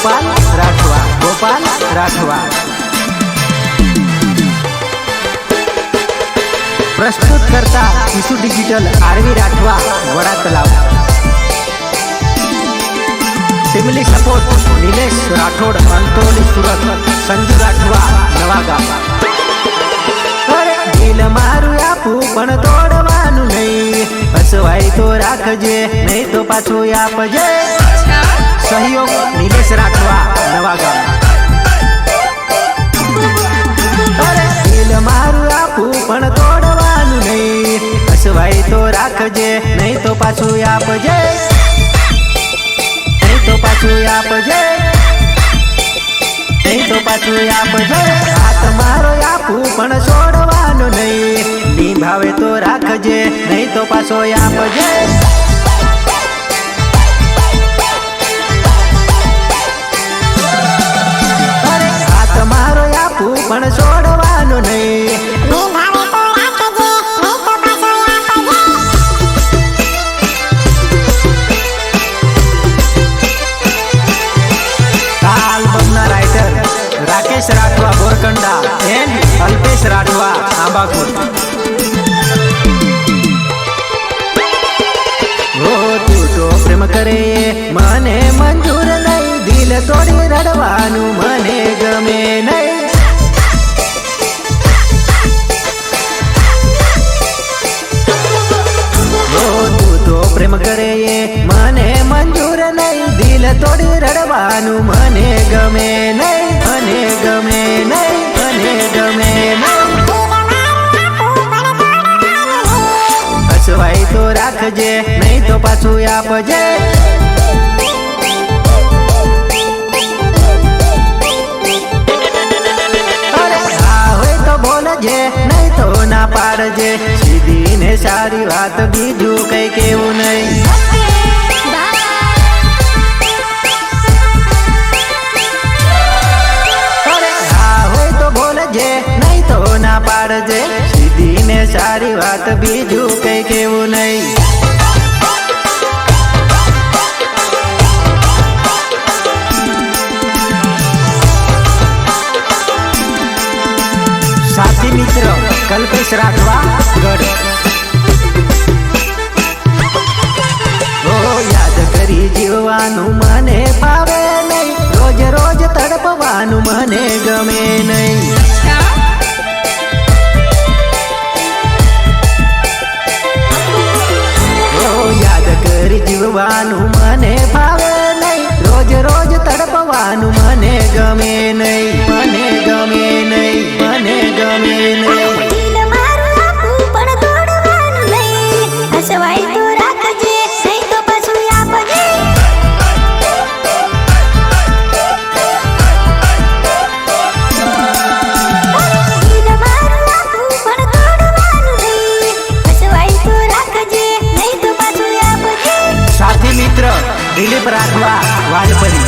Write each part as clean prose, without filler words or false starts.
गोपाल राठवा, गोपाल राठवा। प्रस्तुत करता ईशू digital RV Rathwa, vada तलाव। टीमली सपोर्ट निलेश राठोड, अंतोली सूरत, संजू राठवा, नवागाम। अरे दिल मारू आपू पण तोड़वानु नहीं, हसवाई तो राखजे नहीं तो पाछो आपजे। सहयोग निलेश राठवा, नवागाम। अरे दिल मारू आपू पण तोड़वानु नहीं, हसवाई तो राखजे नहीं तो पाछो आपजे, नहीं तो पाछो आपजे, नहीं तो पाछो आपजे। हाथ मारो आपू पण छोड़वानु नहीं, निभावे तो राखजे नहीं तो पाछो आपजे। अरे हाथ मारो आपू पण छोड़वानु नहीं, राकेश राठवा बोरकंडा एंड अल्पेश राठवा आंबाकुर। हो तू तो प्रेम करे मने मंजूर नहीं, दिल तोड़ी रड़वानु मने गमे नहीं। हो तू तो प्रेम करे मने मंजूर नहीं, दिल तोड़ी रड़वानु मने गमे नहीं, मने गमे नहीं, मने गमे नहीं। हसवाई तो राखजे नहीं तो पाछू आपजे। अरे हाँ होय तो बोलजे नहीं तो ना पाड़जे, सीधी ने सारी बात बीजू कई केवू नहीं। नहीं तो ना पाड़जे, सीधी ने सारी बात बीजू कई केवू नहीं। साथी मित्र कल्पेश राठवा गढ़। ओ याद करी जीववानु मने पावे नहीं, रोज रोज तड़पवानु मने गमे नहीं। याद करी जीववानु मने भावे नहीं, रोज रोज तड़पवानु मने गमे नहीं, मने गमे नहीं, मने गमे नहीं। दिल मारू आपू पण तोड़वानु नहीं, हसवाई तो राखजे नहीं तो पाछू आपजे। दिल मारू आपू पण तोड़वानु नहीं, हसवाई तो राखजे नहीं तो पाछू आपजे। साथी मित्र दिलीप राठवा वालपरी।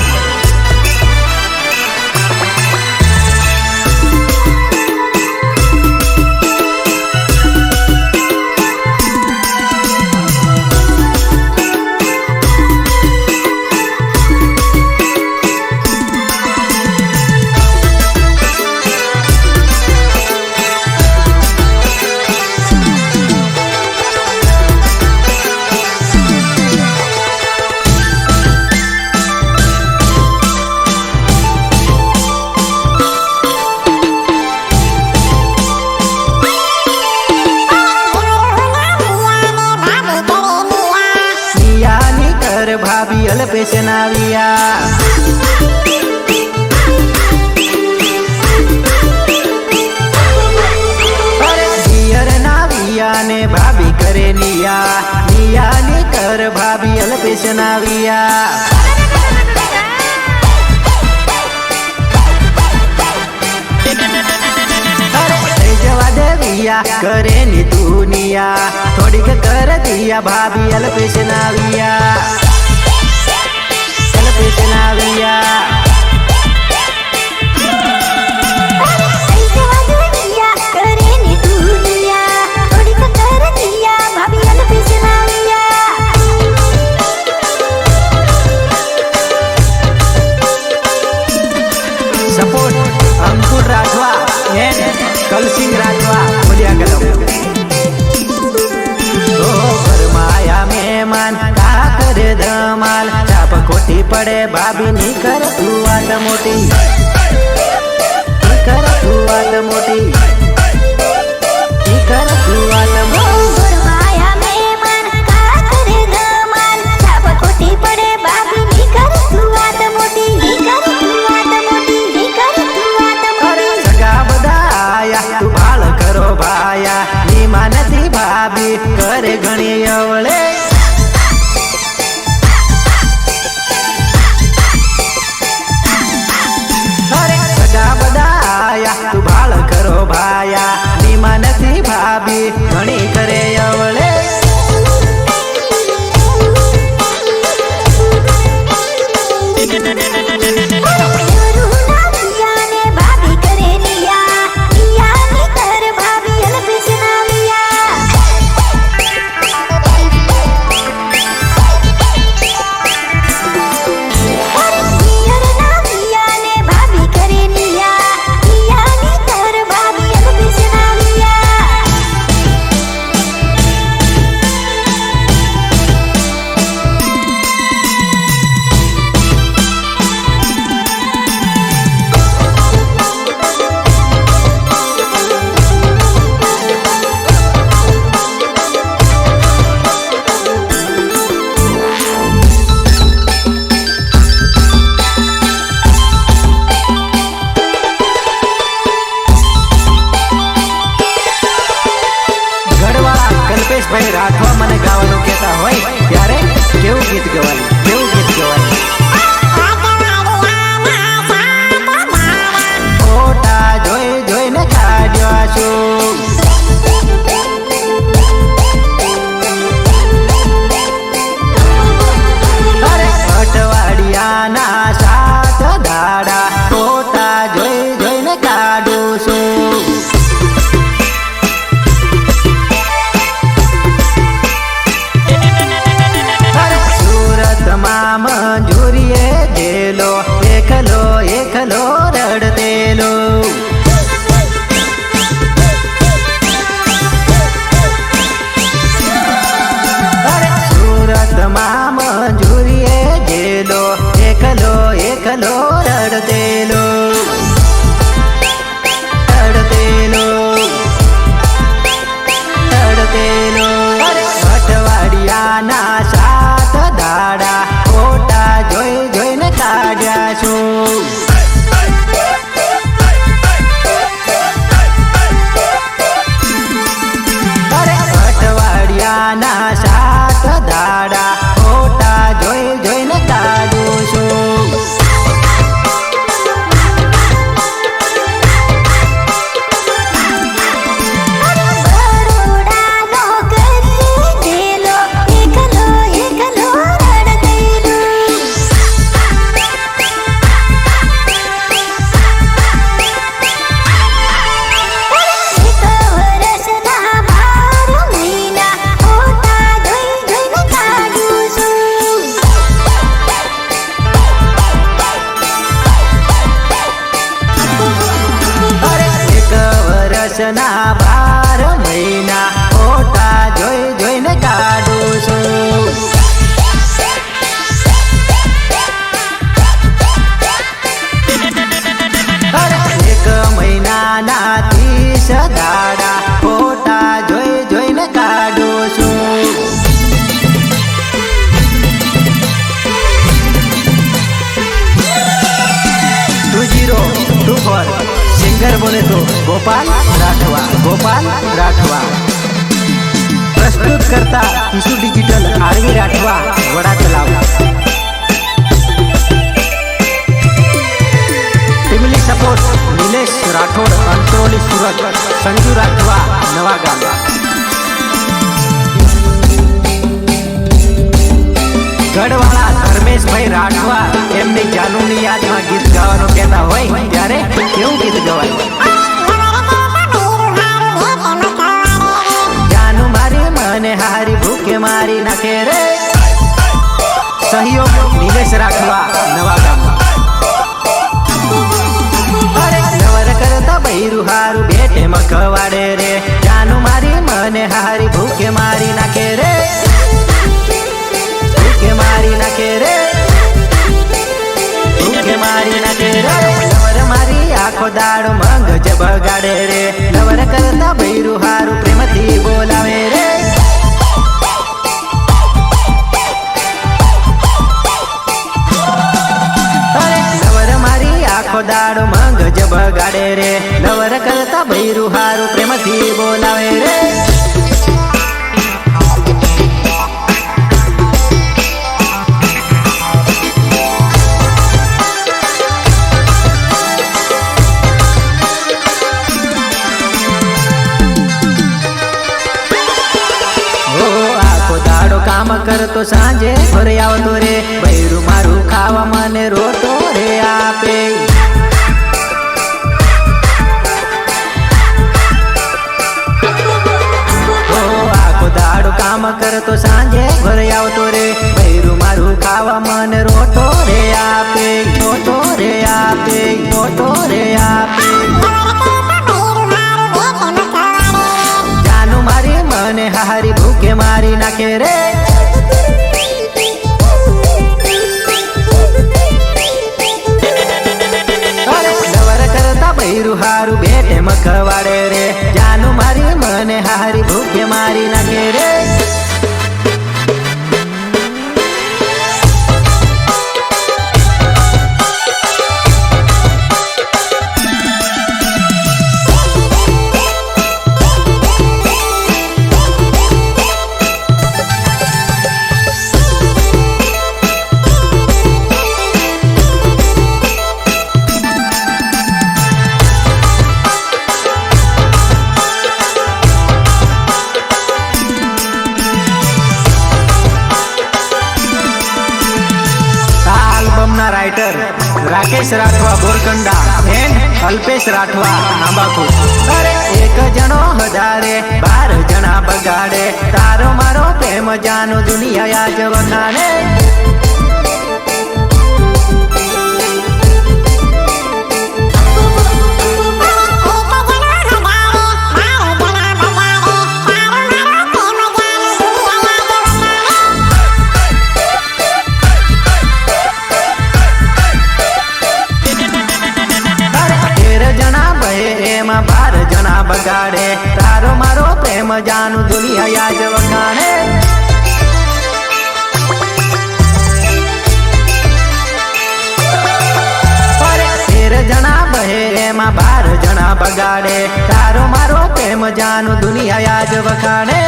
भाभी अल्पेश नाविया, दियर नाविया ने भाभी करे निया, निया ने कर भाभी अल्पेश नाविया। जवा देविया करे नी दुनिया, थोड़ी कर दिया भाभी अल्पेश नाविया, अल्पेश नाविया। करे नी दुनिया, थोड़ी कर दिया भाभी अल्पेश नाविया। મહેમાન કા કરે ધમાલ ચાપ ખોટી પડે ભાભી ની કર તું વાત મોટી કર તું વાત મોટી કર તું વાત મોટી ગુરવાયા મહેમાન કા કરે ધમાલ છાપ ખોટી પડે ભાભી ની કર તું વાત મોટી કર તું વાત મોટી કર તું વાત અરે મોટી સગા બધા આયા તું ભાળ કરો ભાયા નીમા નથી ભાભી કરે ઘણી અવળે અરે સગા બધા આયા તું ભાળ કરો ભાયા નીમા નથી ભાભી ઘણી કરે અવળે ગુરુના પિયાને ભાભી કરે નિયા પિયાની કર ભાભી અલ્પેશ નાવિયા પિયરના પિયાને ભાભી કરે નિયા પિયાની કર ભાભી અલ્પેશ નાવિયા ગઢવાળા કલ્પેશભાઈ રાઠવા મને ગાવાનું કહેતા હોય ત્યારે કેવું ગીત ગવાય કેવું ગીત ગવાય ફોટા જોઈ જોઈને કાઢ્યા છું અરે અઠવાડિયાના 7 દાડા ફોટા જોઈ જોઈને કાઢું છું સુરતમાં મંજૂરીએ દેલો એકલો એકલો રડતેલો અરે સુરતમાં મંજૂરીએ દેલો એકલો એકલો રડતેલો રડતેલો રડતેલો અરે અઠવાડિયાના 7 દાડા ફોટા જોઈ જોઈને કાઢ્યા છું અરે અઠવાડિયાના 7 દાડા ફોટા જોઈ જોઈને કાઢું છું બરોડાનો કરી દેલો એકલો એકલો રડતેલો એક વર્ષના 12 મહિના ફોટા જોઈ જોઈને કાઢું છું અરે એક વર્ષના 12 મહિના ફોટા જોઈ જોઈને કાઢું છું અરે એક મહિનાના 30 દાડા ફોટા જોઈ જોઈને કાઢું છું 2024 સિંગર બોલે તો ગોપાલ રાઠવા પ્રસ્તુત કરતા ઈસુ ડિજિટલ આરવી રાઠવા વડા તલાવ ટીમલી સપોર્ટ નિલેશ રાઠોડ અંતોલી સુરત સંજુ રાઠવા નવા ગામ ગઢવાળા ધર્મેશભાઈ રાઠવા એમની જાનુની યાદમાં ગીત ગાવાનું કહેતા હોય ત્યારે કેવું ગીત ગવાય જાનુ મારી મને હારી ભૂખે મારી નાખે રે સહયોગ નિલેશ રાઠવા નવા ગામ અરે નવર કરતા બૈરું હારું બેટે મખવાડે રે જાનુ મારી મને હારી ભૂખે મારી નાખે રે દાડો મગજ બગાડે રે લવર કરતા બૈરું હારું પ્રેમથી બોલાવે રે લવર મારી આખો દાડો મગજ બગાડે રે લવર કરતા બૈરું હારું પ્રેમથી બોલાવે રે કામ કરતો સાંજે ઘરે આવતો રે બૈરું મારું ખાવા મને રોટો રે આપે આખો દાડો કામ કરતો સાંજે ઘરે આવતો રે બૈરું મારું ખાવા મને રોટો રે આપે રોટો રે આપે રોટો રે આપે જાનું મારી મને હારી ભૂખે મારી નાખે રે બૈરું હારું બેટે મખવાડે રે જાનું મારી મને હારી ભૂખે મારી નાખે રે राइटर राकेश राठवा बोरकंडा एंड अल्पेश राठवा आंबापुर अरे एक जनो हजारे 12 जना बगाड़े तारो मारो प्रेम जानो दुनिया आज वखाने बगाड़े तारो मारो प्रेम जानू दुनिया आज वखाने तेरे जना बहे एमा 12 जना बगाड़े तारो मारो प्रेम जानू दुनिया आज वखाने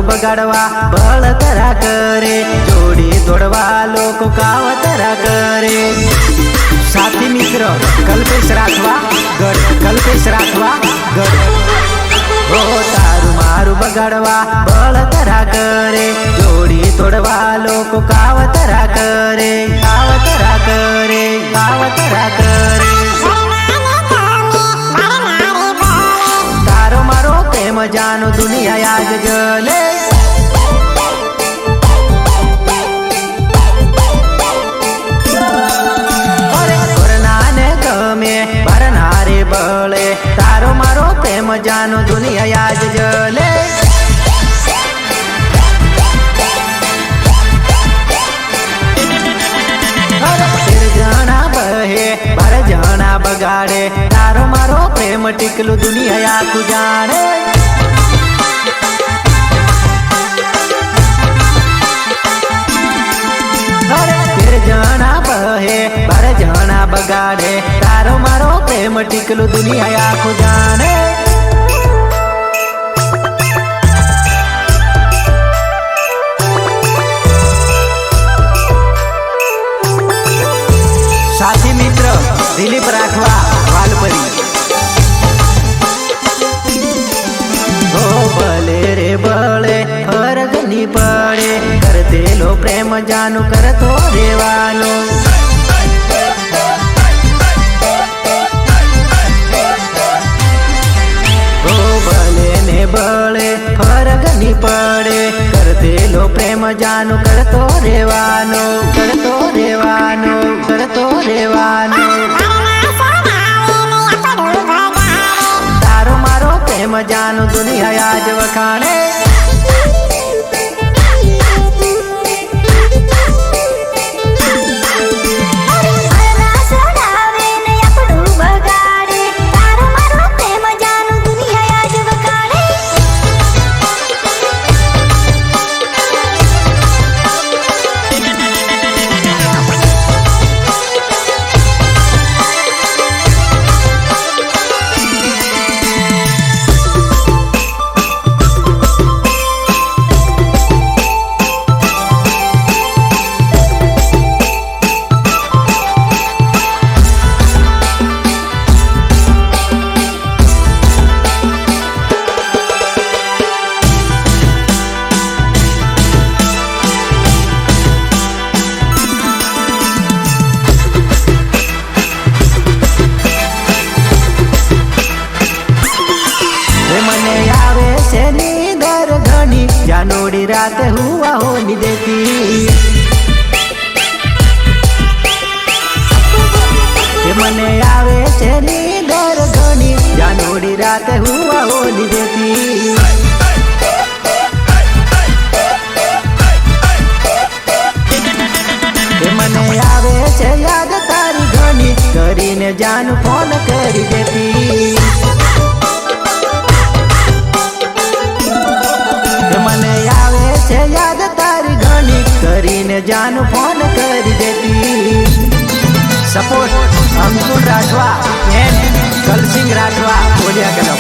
बगाड़वा बळतरा करे जोड़ी तोड़वा लोग कावतरा करे साथी मित्र कल्पेश राठवा गढ़ कल्पेश राठवा गढ़ हो तारू मारू बगाड़वा बळतरा करे जोड़ी तोड़वा लोग कावतरा करे कावतरा करे कावतरा करे तारो मारो प्रेम जानो दुनिया आज जले भरनारे बळे तारो मारो प्रेम जानो दुनिया आज जले फिर जाना बहे 12 जना बगाड़े तारो मारो प्रेम टिकलू दुनिया आखू जाने फिर जाना बहे 12 जना बगाड़े तारो मारो प्रेम टिकलू दुनिया आखू जाने साथी मित्र दिलीप राठवा वालपरी ओ भले रे बळे फरक नहीं पड़े करते लो प्रेम जानू करतो रेवालो ओ भले ने बळे फरक नहीं पड़े करते लो प्रेम जानू करतो रेवानो करतो रेवानो करतो रे દેવાનું તારો મારો પ્રેમ જાનું દુનિયા આજ વખાણે जानोड़ी रात हुआ होनी देती मने आवे छे नींदर घणी जानोड़ी रात हुआ होनी देती मने आवे छे याद तारी घणी करीने जान फोन करी देती મને આવે છે યાદ તારી ઘણી કરીને જાન ફોન કરી દેતી સપોર્ટ અંકુર રાઠવા એન્ડ કલસિંગ રાઠવા બોલ્યા ગયો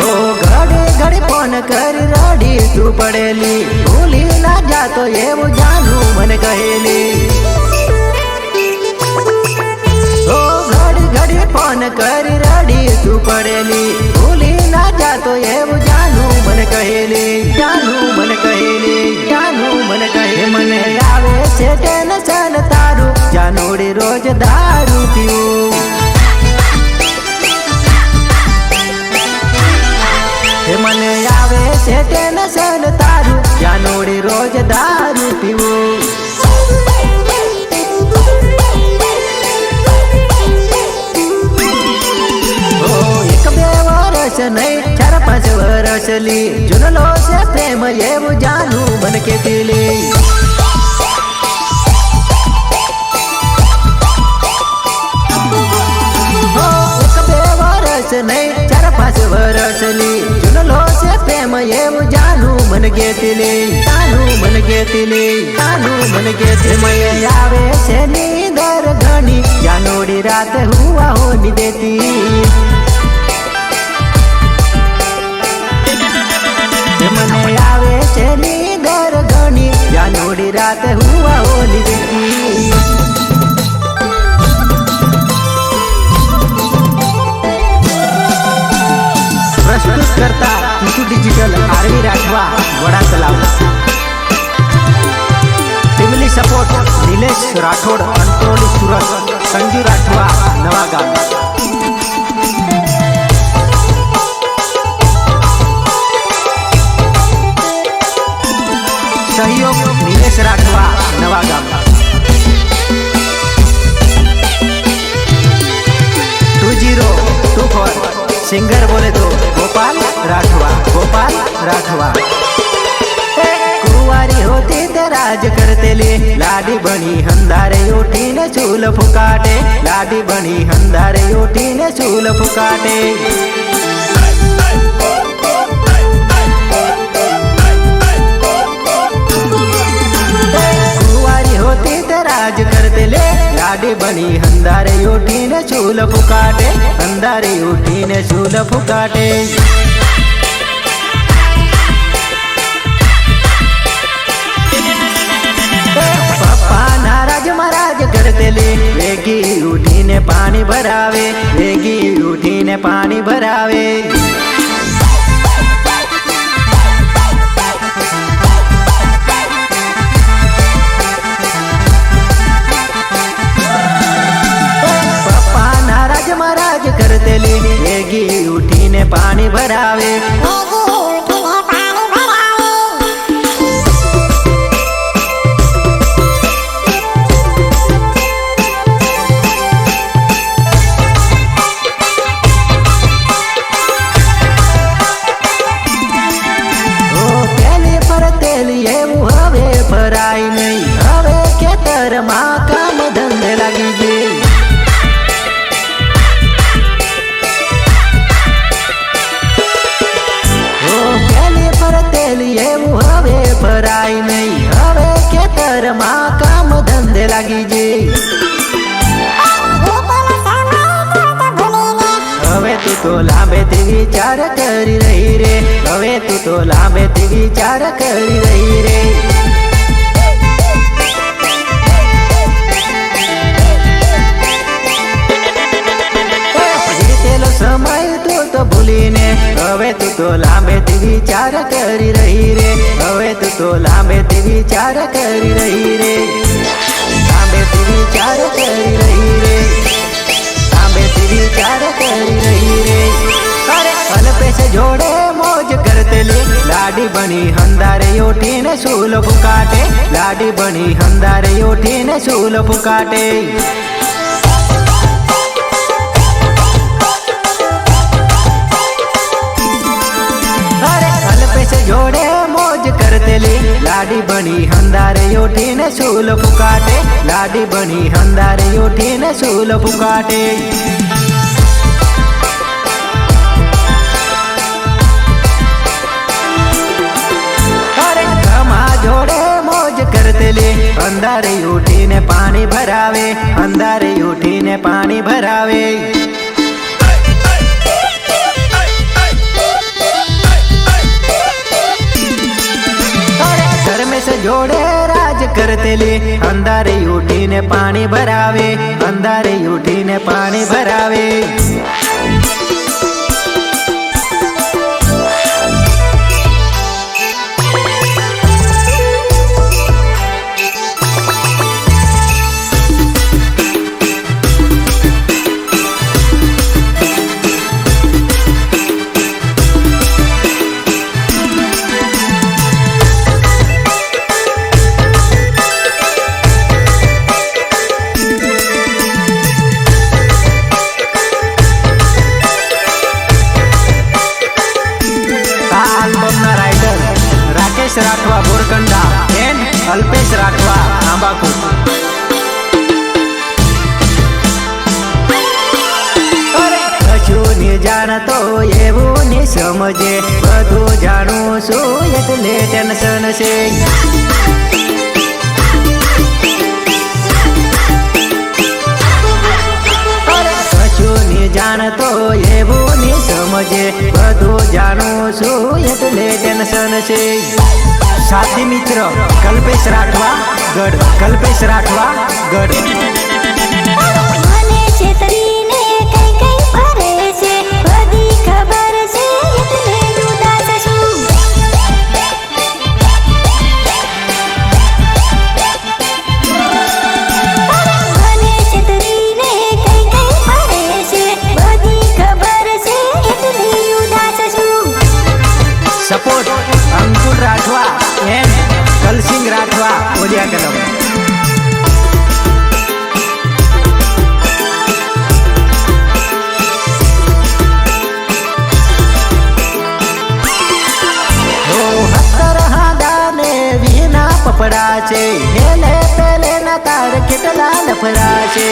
ઓ ઘડી ઘડી ફોન કરી રડી તું પડેલી ભૂલી ના જાતો એવું જાનું મને કહેલી फोन करी रड़ी तू पड़ेली भूली ना जातो એવું જાનું મને કહેલી જાનું મને કહેલી જાનું મને કહે મને આવે છે ટેન્શન તારું જાનોડી રોજ દારૂ પીવું મને આવે છે ટેન્શન તારું જાનોડી રોજ દારૂ પીવું नहीं 4-5 वर्षली जुनलो से प्रेम एवं जानू मन के दिली वर्ष नहीं 4-5 वर्षली जुनलो से प्रेम एवं जानू मन के दिली जानू मन के दिली जानू मन के दिली आवे से नींदर घणी जानोड़ी रात हुआ होनी देती મને આવે છે નીંદર ઘણી જાનોડી રાત હુવા હોલી દેતી પ્રસ્તુત કરતા ઈસુ ડિજિટલ આરવી રાઠવા વડા તલાવ ફેમિલી સપોર્ટ નિલેશ રાઠોડ અંતરોલી સુરત સંજુ રાઠવા નવાગામ सहयोग निलेश राठवा नवागाम 2024 सिंगर बोले तो गोपाल राठवा कुंवारी होती ते राज करते ले लाडी बनी हंदारे उठी ने चूल फुकाटे लाडी बनी हंदारे उठी ने चूल फुकाटे राज करते ले लाडी बनी हंदारे उठी ने चूल फुकाटे हंदारे उठी ने चूल फुकाटे पप्पा नाराज महाराज करते ले वेगी उठी ने पानी भरावे वेगी उठी ने पानी भरावे करते ले वेगी उठी ने पानी પાણી ભરાવે. પેલી ફરતેલી એવું હવે ભરાય નહીં. હવે ખેતરમાં કામ ધંધે લાગી ગઈ. પેલી ફરતેલી એવું હવે ભરાય નહીં. હવે ખેતરમાં કામ ધંધે લાગી ગઈ. હવે તું તો લાંબેથી વિચાર કરી રહી રે. હવે તું તો લાંબેથી વિચાર કરી રહી રે. વીતેલો સમય તું તો ભૂલીને હવે તું તો લાંબેથી વિચાર કરી રહી રે. હવે તું તો લાંબેથી વિચાર કરી રહી રે. લાંબેથી વિચાર કરી રહી રે. વિચાર કરી રહી રે. અરે અલ્પેશ જોડે મોજ કરતેલી લાડી બની હંદારે ઉઠીને સૂલ ફૂકાટે. લાડી બની હંદારે ઉઠીને સૂલ ફૂકાટે. અરે અલ્પેશ જોડે મોજ કરતેલી લાડી બની હંદારે ઉઠીને સૂલ ફૂકાટે. લાડી બની હંદારે ઉઠીને સૂલ ફૂકાટે. જોડે મોજ કરતેલી અંધારે ઉઠીને પાણી ભરાવે. અંધારે ઉઠીને પાણી ભરાવે. ધર્મેશ જોડે રાજ કરતેલી અંધારે ઉઠીને પાણી ભરાવે. અંધારે ઉઠીને પાણી ભરાવે. રાઠવા બોરકંડા એન્ડ અલ્પેશ રાઠવા આંબાકુટ. કશું ની જાણતો એવું ની સમજે. બધું જાણું છું એટલે ટેન્શન છે. કશું ની જાણતો એવું ની સમજે. બધું જાણું છું એટલે ટેન્શન છે. સાથી મિત્ર કલ્પેશ રાઠવા ગઢ. કલ્પેશ રાઠવા ગઢ. મને છેતરીને કઈ કઈ ફરે છે. બધી ખબર છે એટલે ઉદાસ છું. મને છેતરીને કઈ કઈ ફરે છે. બધી ખબર છે એટલે ઉદાસ છું. સપોર્ટ અંકુર રાઠવા એન્ડ કલસિંગ રાઠવા ઓલિયા કદમ. વિના પપડા છે. હેલે પેલે ના તાર કેટલા લફડા છે.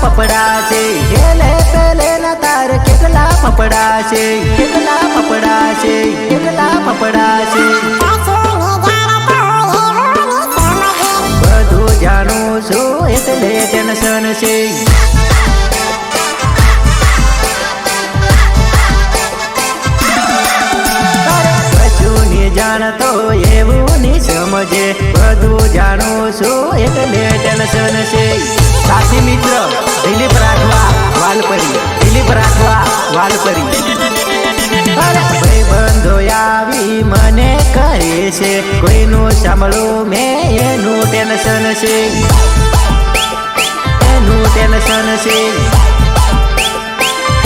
પપડા છે. હેલે પેલે ના તાર કેટલા પપડા છે. કેટલા પપડા છે. કેટલા પપડા છે. બધું જાણું છું એટલે ટેન્શન છે. કશું ની જાણતો એવું ની સમજે. બધું જાણું છું એટલે ટેન્શન છે. સાથી મિત્ર દિલીપ રાઠવા વાલપરી. દિલીપ રાઠવા વાલપરી. ભાઈબંધો આવી મને કહે છે કોઈનું સાંભળું મેં એનું ટેન્શન છે એનું ટેન્શન છે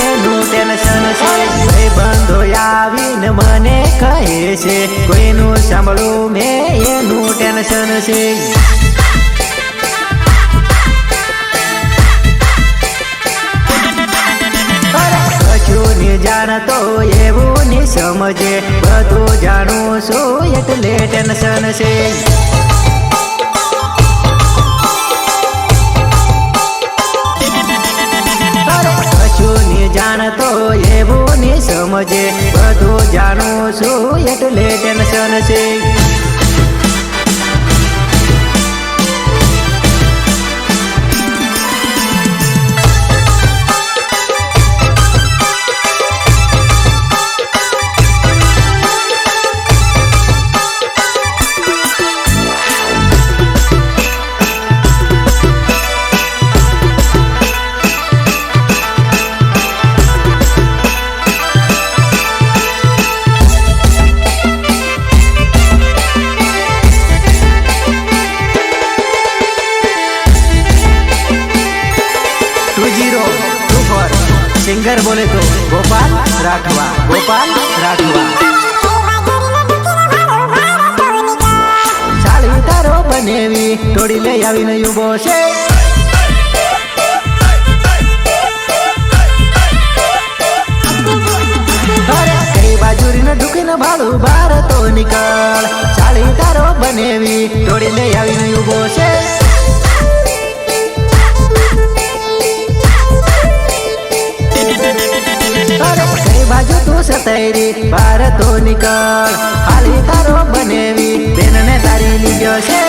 એનું ટેન્શન છે ભાઈબંધો આવીને મને કહે છે કોઈનું સાંભળું મેં એનું ટેન્શન છે જાણતો એવું ની સમજે બધું જાણું છું એટલે ટેન્શન છે કશું ની જાણતો એવું ની સમજે બધું જાણું છું એટલે ટેન્શન છે सिंगर बोले तो गोपाल राठवा गोपाल राठवा साड़ी तारो बनेवी तोड़ी ले आवीने उभो छे कई बाजुरीने ढूकीने भाड़ू बार तो निकल साड़ी तारो बनेवी तोड़ी ले आवीने उभो छे बाजू तू सतैरी बार तो निकल हाली तारो बनेवी बेन ने तारी लीजो छे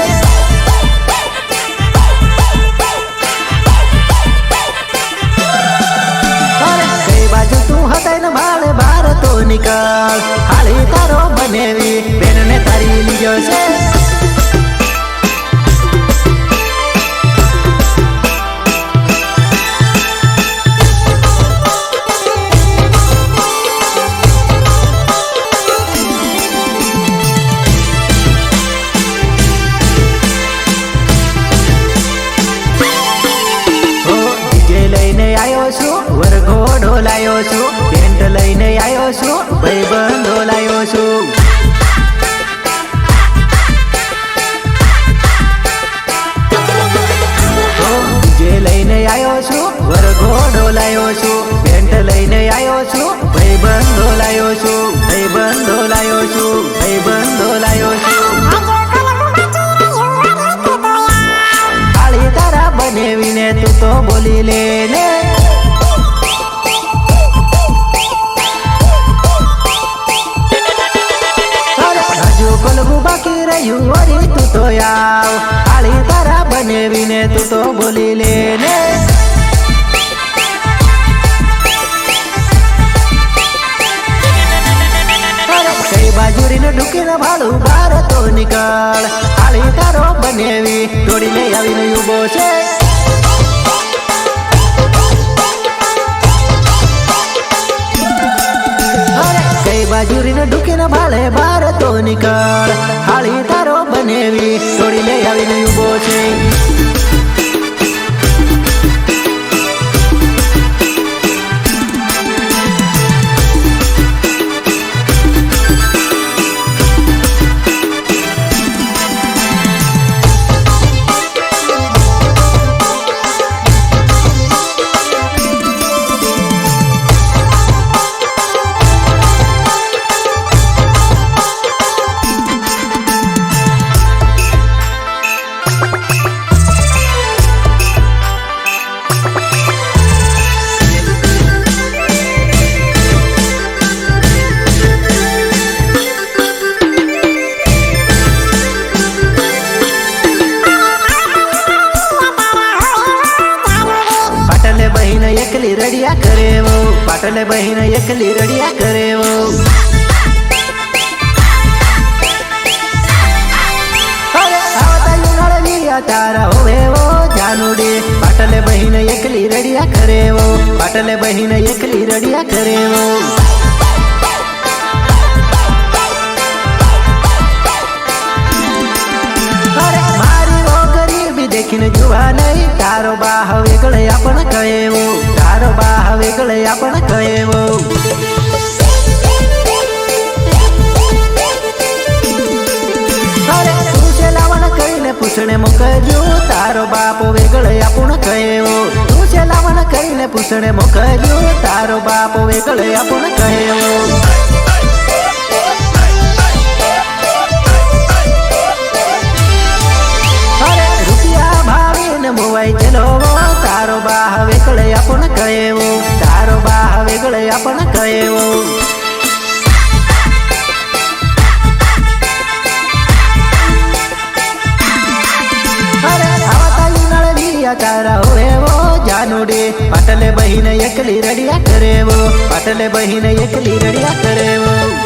कई बाजू तू हतैन बाले बार तो निकल हाली तारो बनेवी बेन ने तारी लीजो छे વરઘોડો લાયો છું પેન્ટ લઈને આવ્યો છું ભાઈબંધો લાયો છું જે લઈને આવ્યો છું વરઘોડો લાયો છું પેન્ટ લઈને આવ્યો છું ભાઈબંધો લાયો છું ભાઈબંધો લાયો છું ભાઈબંધો લાયો છું કાળી તારા બનેવીને તું તો બોલી લે ને બાકી રહ્યું વળી તું તો આવ કાળી તારા બનેવીને તું તો બોલી લે ને કઈ બાજુરીને ઢૂકીને ભાડું બાર તો નીકળ કાળી તારો બનેવી તોડી લઈ આવીને ઉભો છે બાજુરીને ઢૂકીને ભાલે બાર તો નીકળ હાળી તારો બનેવી તોડી લઈ આવીને ઉભો છે એકલી રડિયા કરે વો પાટલે બહીને એકલી રડિયા કરે વો અરે આવતા યુનાળે વીર્યા તારા હોવે વો જાનુડી પાટલે બહીને એકલી રડિયા કરે વો પાટલે બહીને એકલી રડિયા કરે વો વેગળે આપણ કહેવો અરે તું છે લાવણ કરીને પૂછણે મોકલ્યો તારો બાપ વેગળે આપણ કહેવો તું છે લાવણ કરીને પૂછણે મોકલ્યો તારો બાપ વેગળે આપણ કહેવો મોવાઈ ચલો તારો બાહ વેગળે આપણ કહેવો તારો બાહ વેગળે આપણ કહેવો અરે આવતા નળિયા તારા હોએવો જાનુડે પાટલે બહીને એકલી રડિયા કરેવો પાટલે બહીને એકલી રડિયા કરેવો